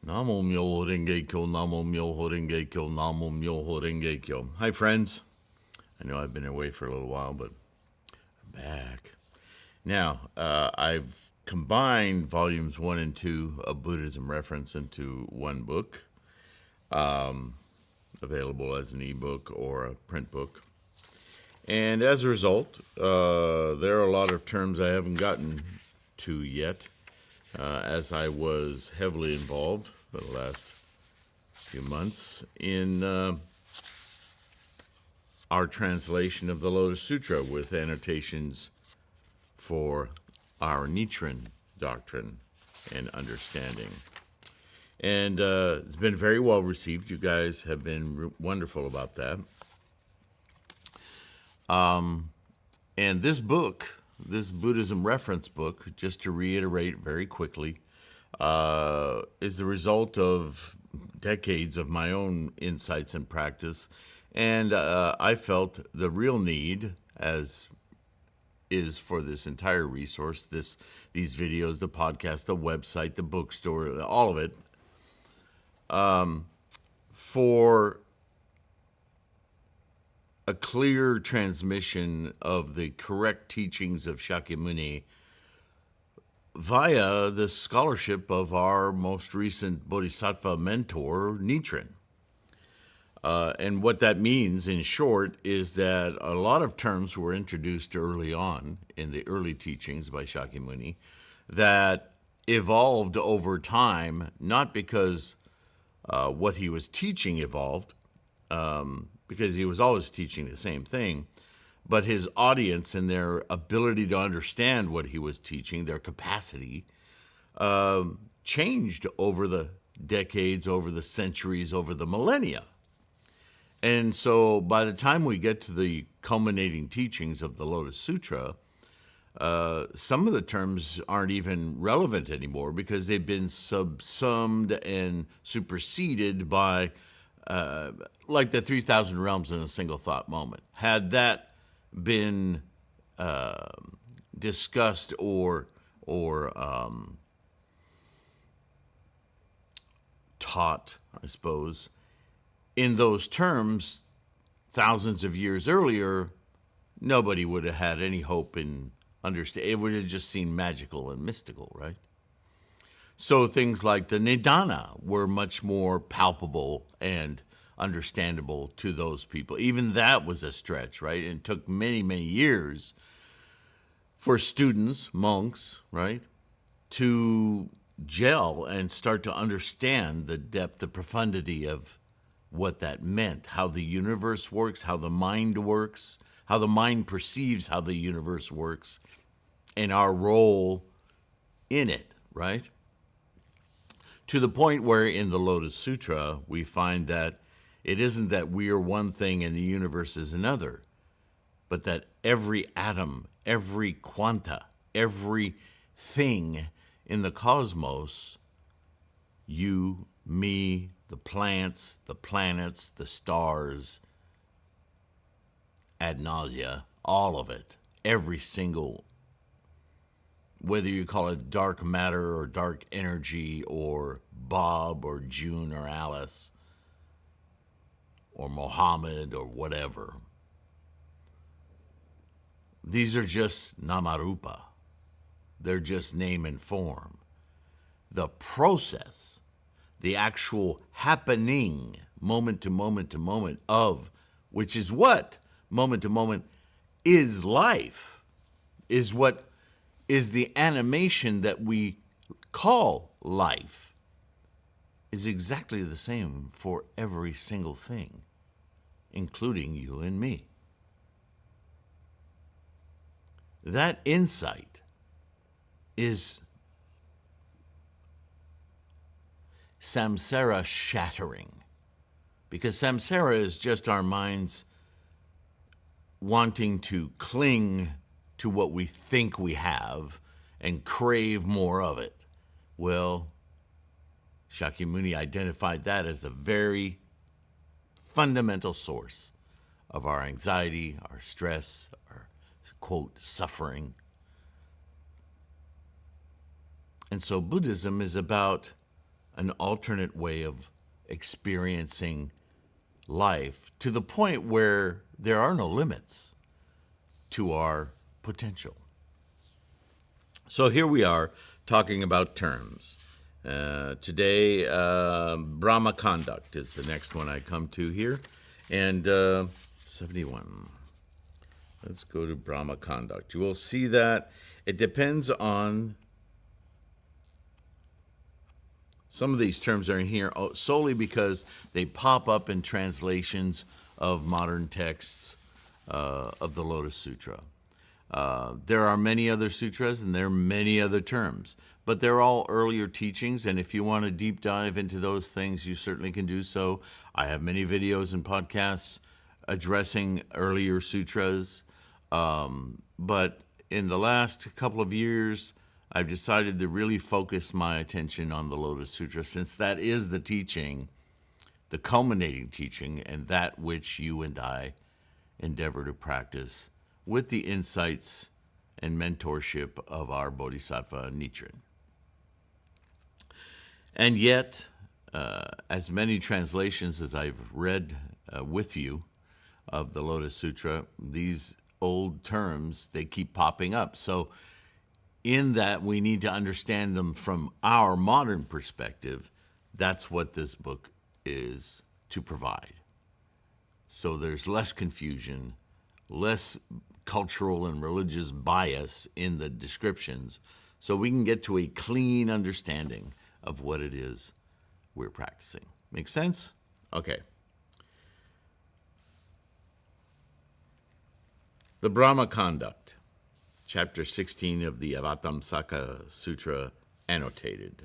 Namo Myoho Renge Kyo, Namo Myoho Renge Kyo, Namo Myoho Renge Kyo. Hi, friends. I know I've been away for a little while, but I'm back. Now, I've combined volumes 1 and 2 of Buddhism Reference into one book, available as an ebook or a print book. And as a result, there are a lot of terms I haven't gotten to yet, as I was heavily involved for the last few months in our translation of the Lotus Sutra with annotations for our Nichiren doctrine and understanding. And it's been very well received. You guys have been wonderful about that. And this book, this Buddhism Reference book, just to reiterate very quickly, is the result of decades of my own insights and practice. And I felt the real need, as is for this entire resource, these videos, the podcast, the website, the bookstore, all of it, for a clear transmission of the correct teachings of Shakyamuni via the scholarship of our most recent Bodhisattva mentor, Nichiren. And what that means, in short, is that a lot of terms were introduced early on in the early teachings by Shakyamuni that evolved over time, not because what he was teaching evolved, because he was always teaching the same thing, but his audience and their ability to understand what he was teaching, their capacity, changed over the decades, over the centuries, over the millennia. And so by the time we get to the culminating teachings of the Lotus Sutra, some of the terms aren't even relevant anymore because they've been subsumed and superseded by like the 3,000 realms in a single thought moment. Had that been discussed or taught, I suppose, in those terms thousands of years earlier, nobody would have had any hope in understanding. It would have just seemed magical and mystical, right? So things like the Nidana were much more palpable and understandable to those people. Even that was a stretch, right? And it took many, many years for students, monks, right, to gel and start to understand the depth, the profundity of what that meant, how the universe works, how the mind works, how the mind perceives how the universe works, and our role in it, right? To the point where in the Lotus Sutra, we find that it isn't that we are one thing and the universe is another, but that every atom, every quanta, every thing in the cosmos, you, me, the plants, the planets, the stars, ad nausea, all of it, every single, whether you call it dark matter or dark energy or Bob or June or Alice or Mohammed or whatever. These are just namarupa. They're just name and form. The process, the actual happening moment to moment to moment of, which is what moment to moment is life, is what is the animation that we call life, is exactly the same for every single thing, including you and me. That insight is samsara shattering, because samsara is just our minds wanting to cling to what we think we have and crave more of it. Well, Shakyamuni identified that as the very fundamental source of our anxiety, our stress, our, quote, suffering. And so Buddhism is about an alternate way of experiencing life to the point where there are no limits to our potential. So here we are talking about terms. Today, Brahman Conduct is the next one I come to here. And 71. Let's go to Brahman Conduct. You will see that it depends on... Some of these terms are in here solely because they pop up in translations of modern texts of the Lotus Sutra. There are many other sutras and there are many other terms, but they're all earlier teachings, and if you want to deep dive into those things, you certainly can do so. I have many videos and podcasts addressing earlier sutras, but in the last couple of years, I've decided to really focus my attention on the Lotus Sutra, since that is the teaching, the culminating teaching, and that which you and I endeavor to practice with the insights and mentorship of our Bodhisattva Nichiren. And yet, as many translations as I've read with you of the Lotus Sutra, these old terms, they keep popping up. So in that we need to understand them from our modern perspective. That's what this book is to provide. So there's less confusion, less cultural and religious bias in the descriptions, so we can get to a clean understanding of what it is we're practicing. Make sense? Okay. The Brahman Conduct. Chapter 16 of the Avatamsaka Sutra, annotated.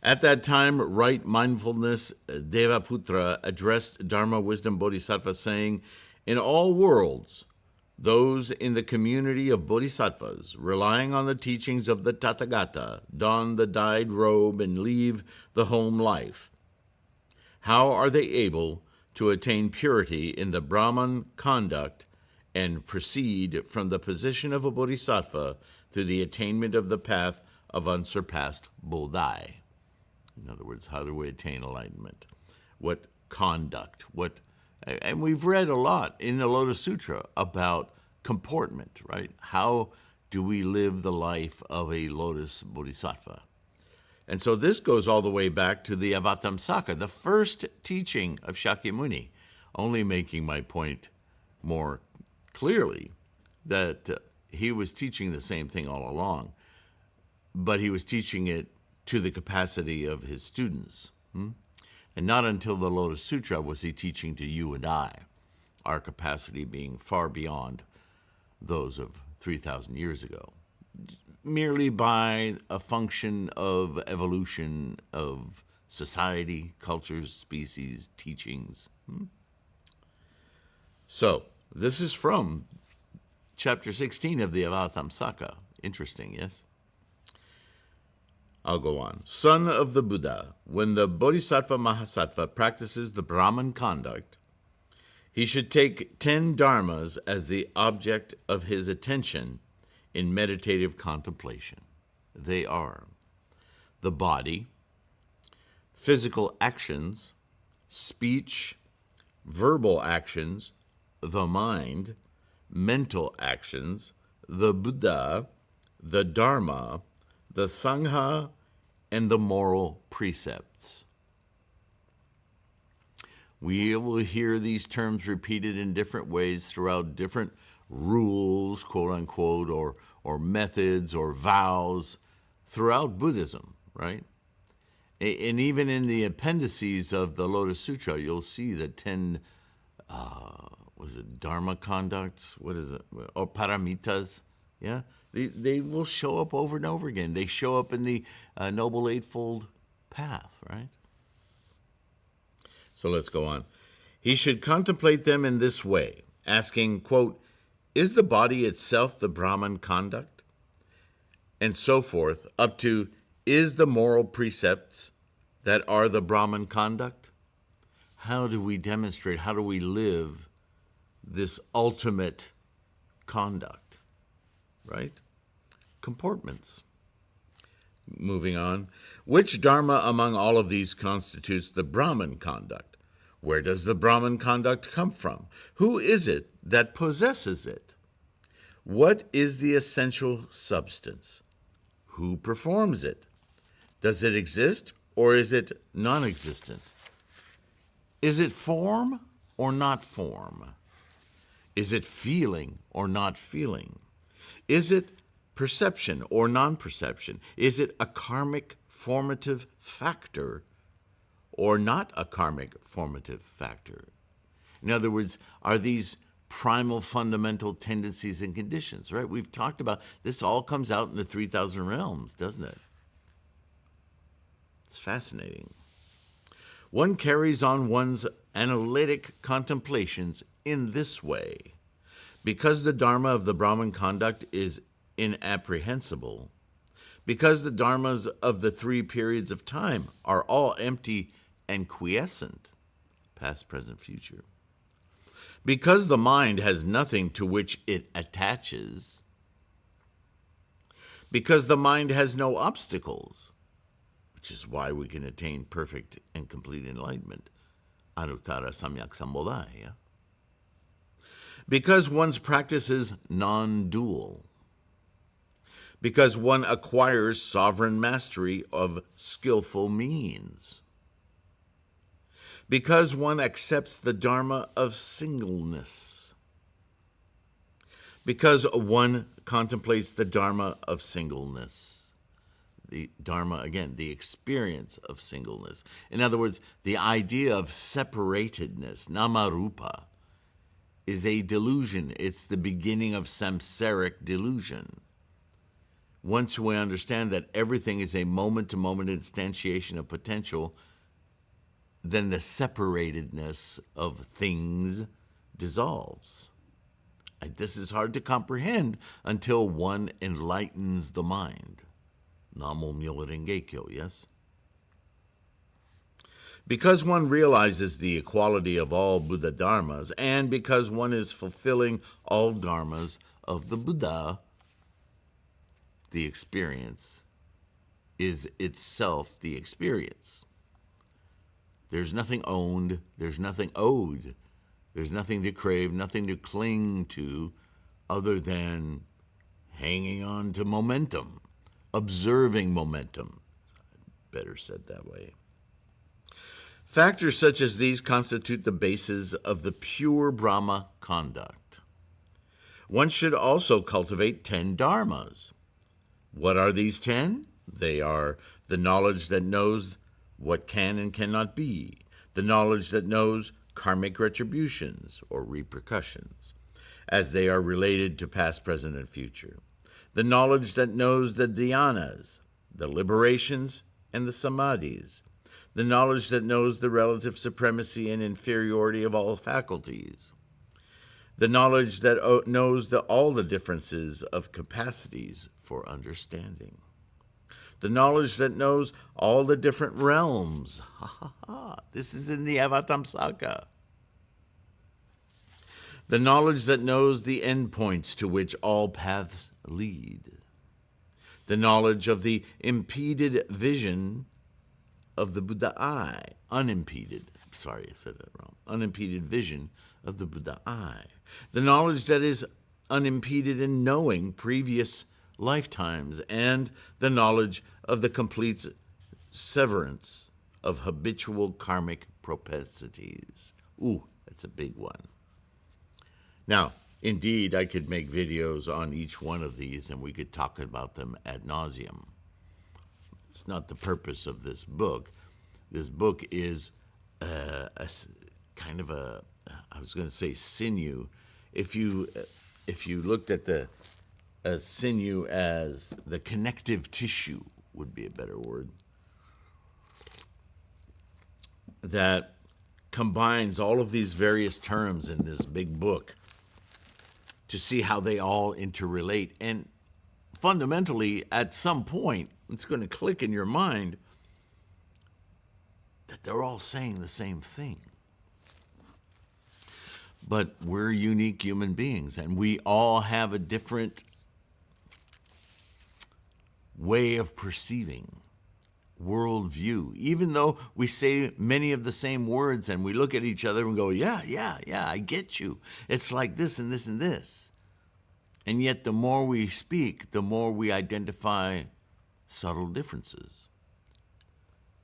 At that time, right mindfulness Devaputra addressed Dharma Wisdom Bodhisattva, saying, "In all worlds, those in the community of Bodhisattvas, relying on the teachings of the Tathagata, don the dyed robe and leave the home life. How are they able to attain purity in the Brahman Conduct and proceed from the position of a bodhisattva to the attainment of the path of unsurpassed bodhi?" In other words, how do we attain enlightenment? What conduct? And we've read a lot in the Lotus Sutra about comportment, right? How do we live the life of a Lotus Bodhisattva? And so this goes all the way back to the Avatamsaka, the first teaching of Shakyamuni, only making my point more clearly that he was teaching the same thing all along, but he was teaching it to the capacity of his students. And not until the Lotus Sutra was he teaching to you and I, our capacity being far beyond those of 3,000 years ago, merely by a function of evolution of society, cultures, species, teachings. So, this is from chapter 16 of the Avatamsaka. Interesting, yes? I'll go on. Son of the Buddha, when the Bodhisattva Mahasattva practices the Brahman Conduct, he should take 10 dharmas as the object of his attention in meditative contemplation. They are the body, physical actions, speech, verbal actions, the mind, mental actions, the Buddha, the Dharma, the Sangha, and the moral precepts. We will hear these terms repeated in different ways throughout different rules, quote unquote, or methods or vows throughout Buddhism, right? And even in the appendices of the Lotus Sutra, you'll see the 10 Dharma conducts? What is it? Or paramitas? Yeah? They will show up over and over again. They show up in the Noble Eightfold Path, right? So let's go on. He should contemplate them in this way, asking, quote, "Is the body itself the Brahman Conduct?" And so forth, up to, "Is the moral precepts that are the Brahman Conduct?" How do we demonstrate, how do we live this ultimate conduct, right? Comportments. Moving on. Which dharma among all of these constitutes the Brahman conduct? Where does the Brahman conduct come from? Who is it that possesses it? What is the essential substance? Who performs it? Does it exist or is it non-existent? Is it form or not form? Is it feeling or not feeling? Is it perception or non-perception? Is it a karmic formative factor or not a karmic formative factor? In other words, are these primal fundamental tendencies and conditions, right? We've talked about this, all comes out in the 3,000 realms, doesn't it? It's fascinating. One carries on one's analytic contemplations in this way. Because the Dharma of the Brahman conduct is inapprehensible, because the Dharmas of the three periods of time are all empty and quiescent, past, present, future, because the mind has nothing to which it attaches, because the mind has no obstacles, which is why we can attain perfect and complete enlightenment, Anuttara Samyak Sambodhaya. Because one's practice is non-dual, because one acquires sovereign mastery of skillful means, because one accepts the Dharma of singleness, because one contemplates the Dharma of singleness. The Dharma, again, the experience of singleness. In other words, the idea of separatedness, namarupa, is a delusion. It's the beginning of samsaric delusion. Once we understand that everything is a moment-to-moment instantiation of potential, then the separatedness of things dissolves. This is hard to comprehend until one enlightens the mind. Namo Myoho Renge Kyo, yes? Because one realizes the equality of all Buddha dharmas, and because one is fulfilling all dharmas of the Buddha, the experience is itself the experience. There's nothing owned, there's nothing owed, there's nothing to crave, nothing to cling to other than hanging on to momentum, observing momentum. Better said that way. Factors such as these constitute the basis of the pure Brahma conduct. One should also cultivate 10 dharmas. What are these 10? They are the knowledge that knows what can and cannot be, the knowledge that knows karmic retributions or repercussions, as they are related to past, present, and future, the knowledge that knows the dhyanas, the liberations, and the samadhis, the knowledge that knows the relative supremacy and inferiority of all faculties, the knowledge that knows all the differences of capacities for understanding, the knowledge that knows all the different realms. This is in the Avatamsaka. The knowledge that knows the endpoints to which all paths lead. The knowledge of the impeded vision of the Buddha eye. Unimpeded. Sorry, I said that wrong. Unimpeded vision of the Buddha eye. The knowledge that is unimpeded in knowing previous lifetimes, and the knowledge of the complete severance of habitual karmic propensities. Ooh, that's a big one. Now, indeed, I could make videos on each one of these and we could talk about them ad nauseum. It's not the purpose of this book. This book is a kind of a, I was going to say sinew. If you looked at the sinew as the connective tissue, would be a better word, that combines all of these various terms in this big book to see how they all interrelate. And fundamentally, at some point, it's going to click in your mind that they're all saying the same thing. But we're unique human beings, and we all have a different way of perceiving, worldview. Even though we say many of the same words and we look at each other and go, yeah, I get you. It's like this and this and this. And yet the more we speak, the more we identify subtle differences.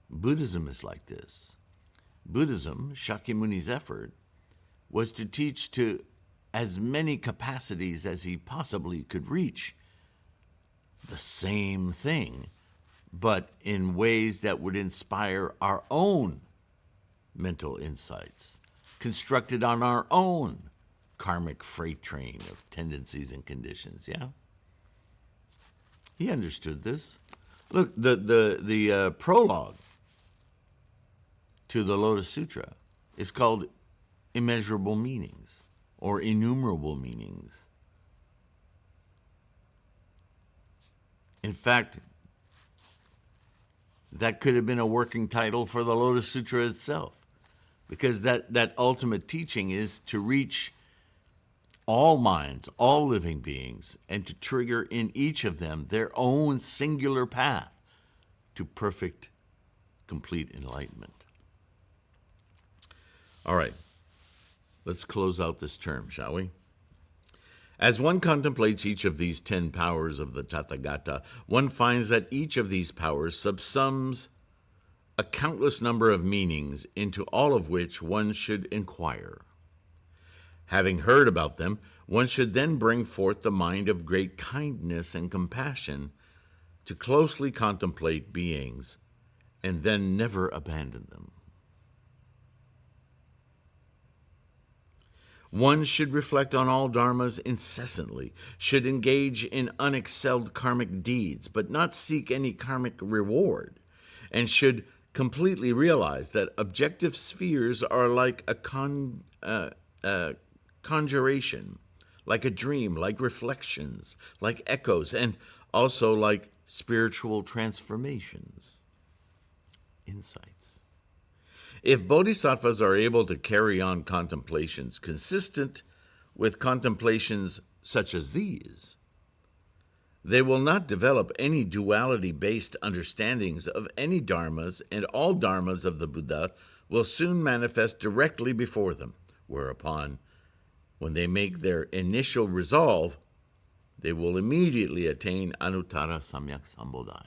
Buddhism is like this. Buddhism, Shakyamuni's effort, was to teach to as many capacities as he possibly could reach the same thing, but in ways that would inspire our own mental insights, constructed on our own karmic freight train of tendencies and conditions, yeah? He understood this. Look, the prologue to the Lotus Sutra is called Immeasurable Meanings or Innumerable Meanings. In fact, that could have been a working title for the Lotus Sutra itself, because that ultimate teaching is to reach all minds, all living beings, and to trigger in each of them their own singular path to perfect, complete enlightenment. All right, let's close out this term, shall we? As one contemplates each of these 10 powers of the Tathagata, one finds that each of these powers subsumes a countless number of meanings, into all of which one should inquire. Having heard about them, one should then bring forth the mind of great kindness and compassion to closely contemplate beings and then never abandon them. One should reflect on all dharmas incessantly, should engage in unexcelled karmic deeds, but not seek any karmic reward, and should completely realize that objective spheres are like a conjuration, like a dream, like reflections, like echoes, and also like spiritual transformations, insights. If bodhisattvas are able to carry on contemplations consistent with contemplations such as these, they will not develop any duality-based understandings of any dharmas, and all dharmas of the Buddha will soon manifest directly before them, whereupon, when they make their initial resolve, they will immediately attain Anuttara Samyak Sambodhi.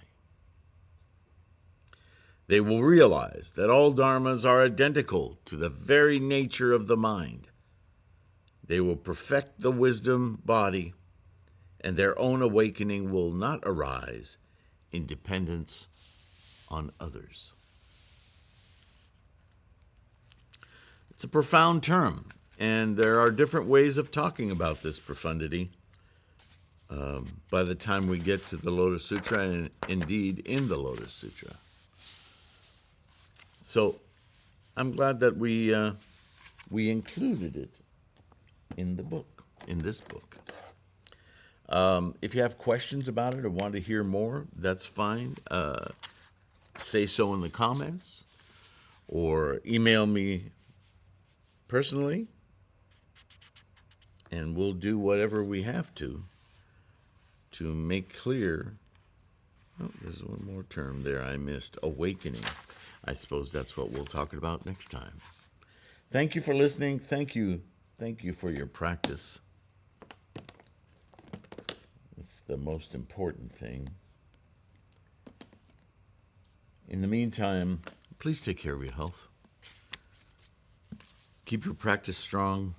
They will realize that all dharmas are identical to the very nature of the mind. They will perfect the wisdom body, and their own awakening will not arise in dependence on others. It's a profound term, and there are different ways of talking about this profundity by the time we get to the Lotus Sutra, and indeed in the Lotus Sutra. So I'm glad that we included it in the book, in this book. If you have questions about it or want to hear more, that's fine. Say so in the comments or email me personally, and we'll do whatever we have to make clear. Oh, there's one more term there I missed, awakening. I suppose that's what we'll talk about next time. Thank you for listening. Thank you for your practice. It's the most important thing. In the meantime, please take care of your health. Keep your practice strong.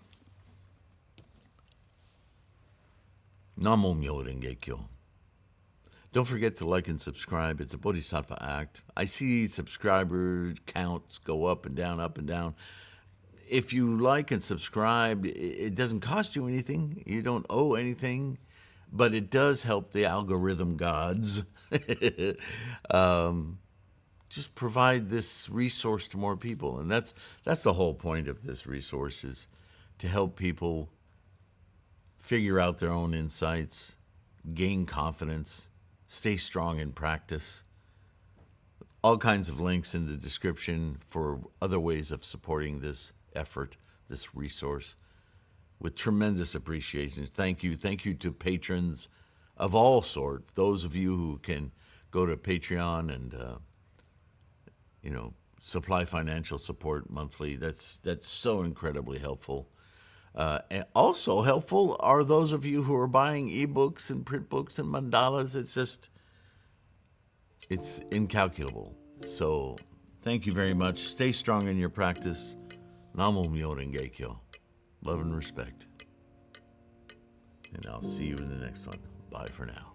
Namo Myo Renge Kyo. Don't forget to like and subscribe. It's a Bodhisattva act. I see subscriber counts go up and down, up and down. If you like and subscribe, it doesn't cost you anything. You don't owe anything, but it does help the algorithm gods. Just provide this resource to more people. And that's the whole point of this resource, is to help people figure out their own insights, gain confidence, stay strong in practice. All kinds of links in the description for other ways of supporting this effort, this resource, with tremendous appreciation. Thank you. Thank you to patrons of all sorts. Those of you who can go to Patreon and supply financial support monthly, that's so incredibly helpful. And also helpful are those of you who are buying ebooks and print books and mandalas. It's incalculable. So thank you very much. Stay strong in your practice. Namo Myo Renge Kyo. Love and respect. And I'll see you in the next one. Bye for now.